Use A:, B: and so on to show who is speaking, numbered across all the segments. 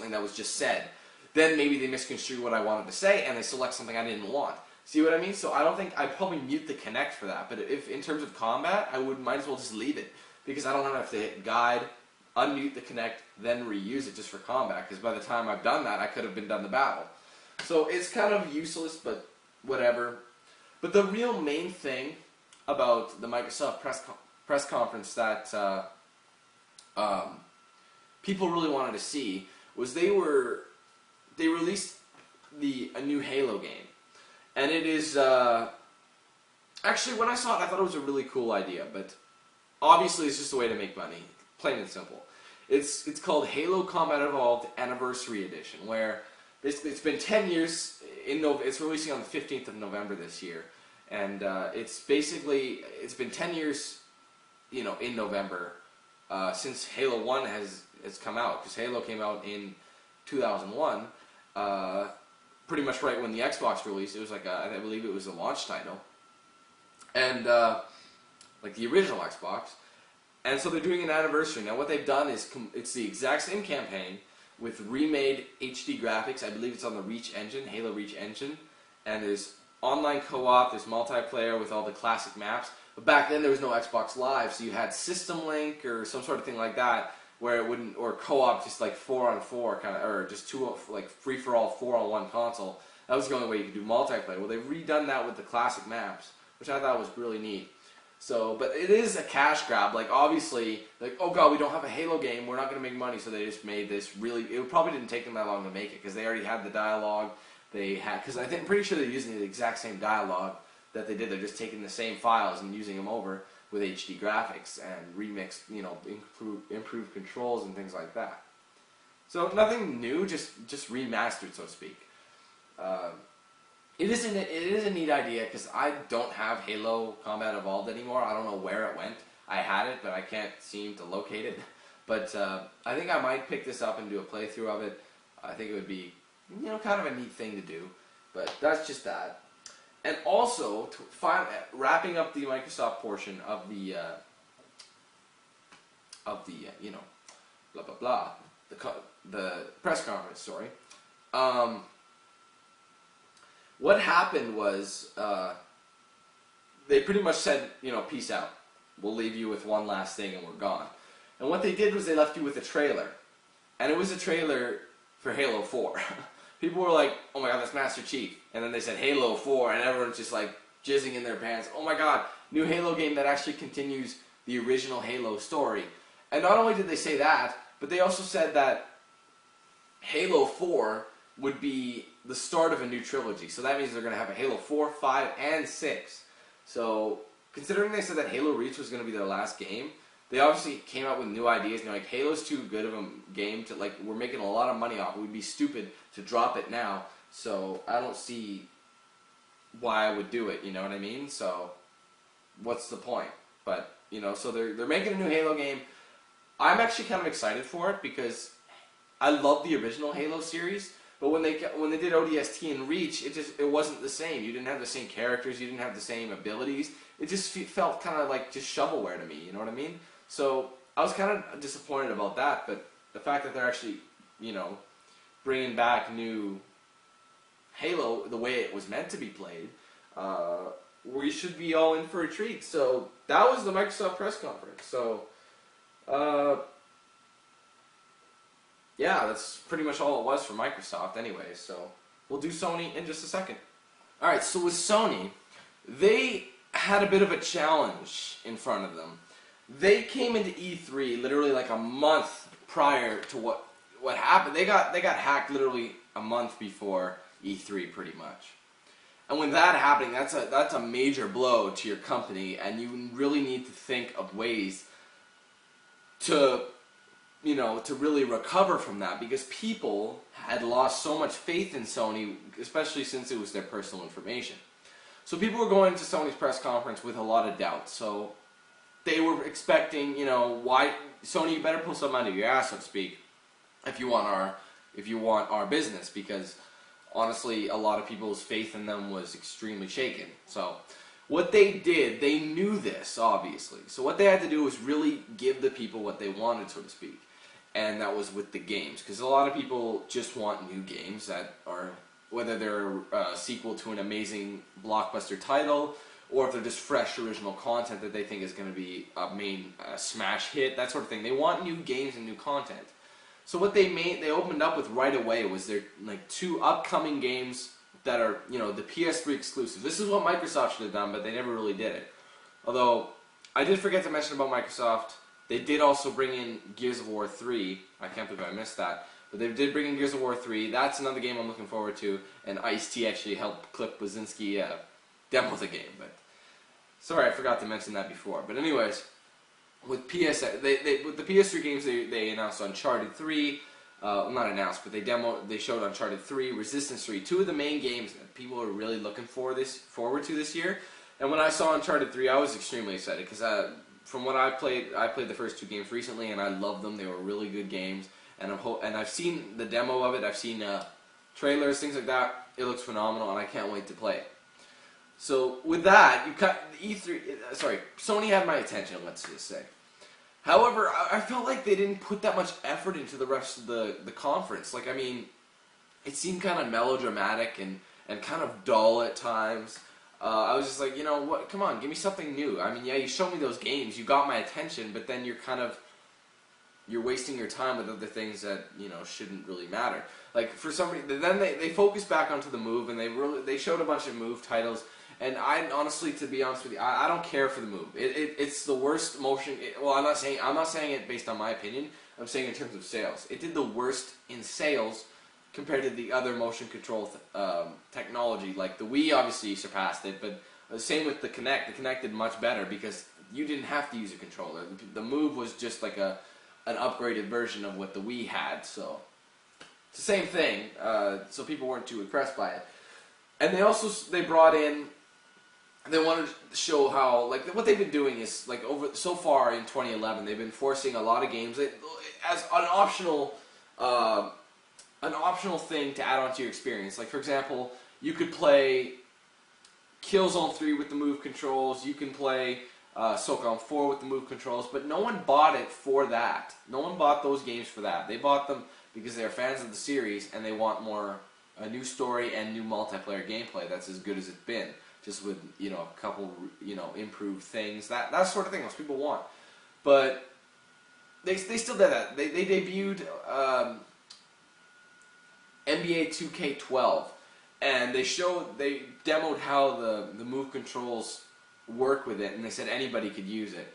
A: something that was just said. Then maybe they misconstrue what I wanted to say and they select something I didn't want. See what I mean? So I don't think, I'd probably mute the Kinect for that, but if in terms of combat, I might as well just leave it, because I don't have to hit guide, unmute the Kinect, then reuse it just for combat, because by the time I've done that, I could have been done the battle. So it's kind of useless, but whatever. But the real main thing about the Microsoft press conference that people really wanted to see was they released a new Halo game. And it is, actually when I saw it I thought it was a really cool idea, but obviously it's just a way to make money, plain and simple. It's called Halo Combat Evolved Anniversary Edition, where basically it's been 10 years, it's releasing on the 15th of November this year, and it's been 10 years, you know, in November, since Halo 1 has come out, because Halo came out in 2001, pretty much right when the Xbox released. It was like I believe it was a launch title, and like the original Xbox. And so they're doing an anniversary. Now what they've done is it's the exact same campaign with remade HD graphics. I believe it's on the Reach engine, Halo Reach engine, and there's online co-op, there's multiplayer with all the classic maps. But back then there was no Xbox Live, so you had System Link or some sort of thing like that, where it wouldn't, or co-op, just like 4-on-4 kind of, or just like free-for-all 4-on-1 console. That was the only way you could do multiplayer. Well, they've redone that with the classic maps, which I thought was really neat. So, but it is a cash grab. Like, obviously, like, oh god, we don't have a Halo game, we're not going to make money, so they just made this really, it probably didn't take them that long to make it, because they already had the dialogue, because I'm pretty sure they're using the exact same dialogue that they did. They're just taking the same files and using them over with HD graphics and remix, you know, improve controls and things like that. So nothing new, just remastered, so to speak. It is a neat idea, because I don't have Halo Combat Evolved anymore. I don't know where it went. I had it, but I can't seem to locate it. But I think I might pick this up and do a playthrough of it. I think it would be, you know, kind of a neat thing to do. But that's just that. And also, wrapping up the Microsoft portion of the you know, blah blah blah, the press conference. Sorry. What happened was they pretty much said, you know, peace out. We'll leave you with one last thing, and we're gone. And what they did was they left you with a trailer, and it was a trailer for Halo 4. People were like, oh my god, that's Master Chief. And then they said Halo 4, and everyone's just like jizzing in their pants. Oh my god, new Halo game that actually continues the original Halo story. And not only did they say that, but they also said that Halo 4 would be the start of a new trilogy. So that means they're going to have a Halo 4, 5, and 6. So, considering they said that Halo Reach was going to be their last game, they obviously came up with new ideas, and they're like, Halo's too good of a game to, like, we're making a lot of money off it. We'd be stupid to drop it now, so I don't see why I would do it, you know what I mean? So, what's the point? But, you know, so they're making a new Halo game. I'm actually kind of excited for it, because I love the original Halo series, but when they did ODST and Reach, it wasn't the same. You didn't have the same characters, you didn't have the same abilities. It just felt kind of like just shovelware to me, you know what I mean? So I was kind of disappointed about that, but the fact that they're actually, you know, bringing back new Halo the way it was meant to be played, we should be all in for a treat. So that was the Microsoft press conference. So, yeah, that's pretty much all it was for Microsoft anyway, so we'll do Sony in just a second. Alright, so with Sony, they had a bit of a challenge in front of them. They came into E3 literally like a month prior to what happened. They got hacked literally a month before E3 pretty much. And when that happening, that's a major blow to your company, and you really need to think of ways to, you know, to really recover from that, because people had lost so much faith in Sony, especially since it was their personal information. So people were going to Sony's press conference with a lot of doubt. So they were expecting, you know, why Sony, you better pull something out of your ass, so to speak, if you want our business, because honestly, a lot of people's faith in them was extremely shaken. So what they did, they knew this, obviously. So what they had to do was really give the people what they wanted, so to speak. and that was with the games, because a lot of people just want new games that are, whether they're a sequel to an amazing blockbuster title, or if they're just fresh original content that they think is going to be a main smash hit, that sort of thing. They want new games and new content. So what they opened up with right away was their like 2 upcoming games that are, you know, the PS3 exclusive. This is what Microsoft should have done, but they never really did it. Although I did forget to mention about Microsoft, they did also bring in Gears of War 3. I can't believe I missed that. But they did bring in Gears of War 3. That's another game I'm looking forward to. And Ice-T actually helped Cliff Bleszinski demo the game. But sorry, I forgot to mention that before. But anyways, with with the PS3 games, they announced Uncharted 3. Not announced, but they showed Uncharted 3, Resistance 3, 2 of the main games that people are really looking forward to this year. And when I saw Uncharted 3, I was extremely excited because from what I played the first 2 games recently, and I loved them. They were really good games, and I've seen the demo of it. I've seen trailers, things like that. It looks phenomenal, and I can't wait to play it. So with that, Sony had my attention. Let's just say. However, I felt like they didn't put that much effort into the rest of the conference. Like, I mean, it seemed kind of melodramatic and kind of dull at times. I was just like, you know what? Come on, give me something new. I mean, yeah, you showed me those games, you got my attention, but then you're wasting your time with other things that, you know, shouldn't really matter. Like, for some reason, then they focused back onto the Move, and they showed a bunch of Move titles. And I honestly, to be honest with you, I don't care for the Move. It's the worst motion. Well, I'm not saying it based on my opinion. I'm saying in terms of sales. It did the worst in sales compared to the other motion control technology. Like the Wii obviously surpassed it, but same with the Kinect. The Kinect did much better because you didn't have to use a controller. The Move was just like an upgraded version of what the Wii had. So it's the same thing. So people weren't too impressed by it. And they brought in. They wanted to show how, like, what they've been doing is, like, so far in 2011, they've been forcing a lot of games as an optional thing to add on to your experience. Like, for example, you could play Killzone 3 with the Move controls. You can play SOCOM 4 with the Move controls, but no one bought it for that. No one bought those games for that. They bought them because they're fans of the series and they want a new story and new multiplayer gameplay that's as good as it's been. Just with, you know, a couple, you know, improved things, that sort of thing most people want. But they still did that. They debuted NBA 2K12, and they demoed how the Move controls work with it, and they said anybody could use it.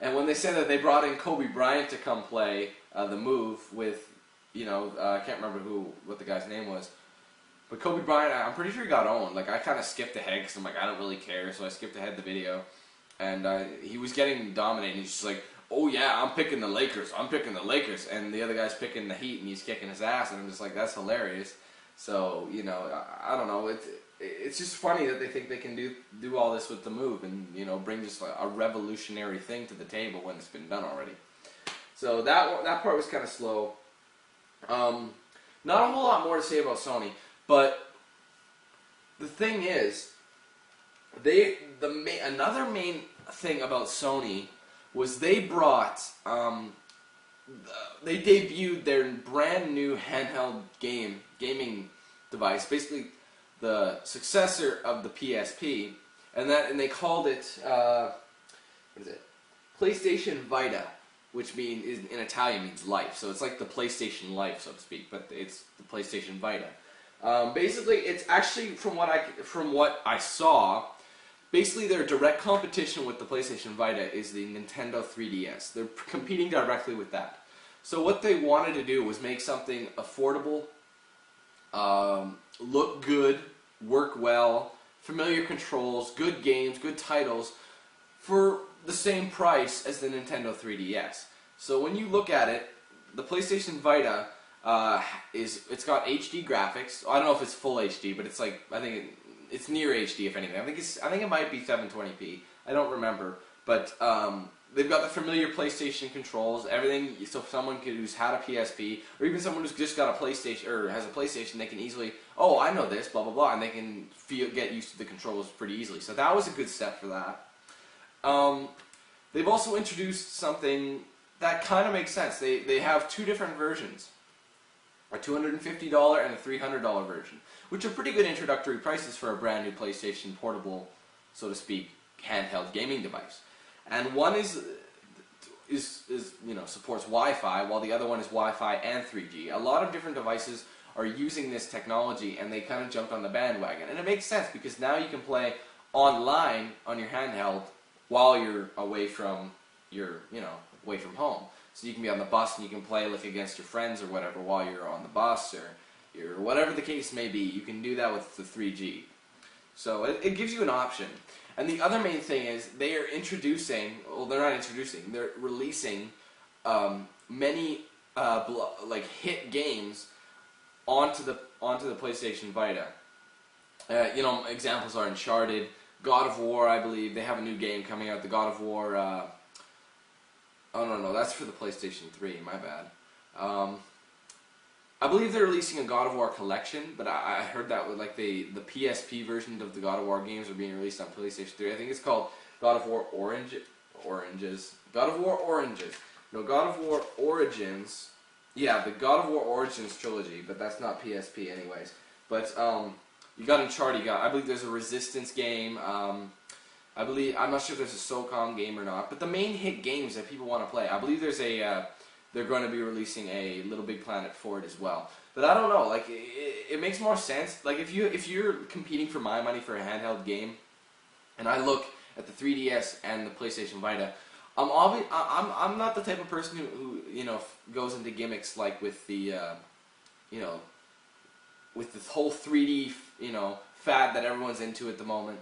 A: And when they said that, they brought in Kobe Bryant to come play the Move with, you know, I can't remember what the guy's name was. But Kobe Bryant, I'm pretty sure he got owned. Like, I kind of skipped ahead because I'm like, I don't really care, so I skipped ahead the video. And he was getting dominated. He's just like, oh yeah, I'm picking the Lakers. And the other guy's picking the Heat, and he's kicking his ass. And I'm just like, that's hilarious. So, you know, I don't know. It's just funny that they think they can do all this with the Move and, you know, bring just a revolutionary thing to the table when it's been done already. So that part was kind of slow. Not a whole lot more to say about Sony. But the thing is, another main thing about Sony was they debuted their brand new handheld gaming device, basically the successor of the PSP, and they called it PlayStation Vita, which in Italian means life. So it's like the PlayStation Life, so to speak, but it's the PlayStation Vita. Basically, it's actually, from what I saw, basically their direct competition with the PlayStation Vita is the Nintendo 3DS. They're competing directly with that. So what they wanted to do was make something affordable, look good, work well, familiar controls, good games, good titles, for the same price as the Nintendo 3DS. So when you look at it, the PlayStation Vita it's got HD graphics. I don't know if it's full HD, but it's like, I think it's near HD if anything. I think it might be 720p. I don't remember, but they've got the familiar PlayStation controls, everything. So someone who's had a PSP, or even someone who's just got a PlayStation or has a PlayStation, they can easily, oh, I know this, blah blah blah, and they can get used to the controls pretty easily. So that was a good step for that. They've also introduced something that kind of makes sense. They have two different versions, a $250 and a $300 version, which are pretty good introductory prices for a brand new PlayStation Portable, so to speak, handheld gaming device. And one is supports Wi-Fi, while the other one is Wi-Fi and 3G. A lot of different devices are using this technology, and they kind of jumped on the bandwagon. And it makes sense because now you can play online on your handheld while you're away from away from home. So you can be on the bus and you can play like against your friends or whatever while you're on the bus, or whatever the case may be. You can do that with the 3G. So it gives you an option. And the other main thing is they are introducing, well, they're not introducing, they're releasing many hit games onto the PlayStation Vita. Examples are Uncharted, God of War, I believe. They have a new game coming out, the God of War. Oh no, that's for the PlayStation 3. My bad. I believe they're releasing a God of War collection, but I heard that with like the PSP version of the God of War games are being released on PlayStation 3. I think it's called God of War Oranges. God of War Oranges. No, God of War Origins. Yeah, the God of War Origins trilogy, but that's not PSP anyways. But you got Uncharted. I believe there's a Resistance game. I'm not sure if there's a SOCOM game or not. But the main hit games that people want to play, I believe there's they're going to be releasing a Little Big Planet for it as well. But I don't know, like it makes more sense. Like if you're competing for my money for a handheld game, and I look at the 3DS and the PlayStation Vita, I'm not the type of person who goes into gimmicks like with the with this whole 3D fad that everyone's into at the moment.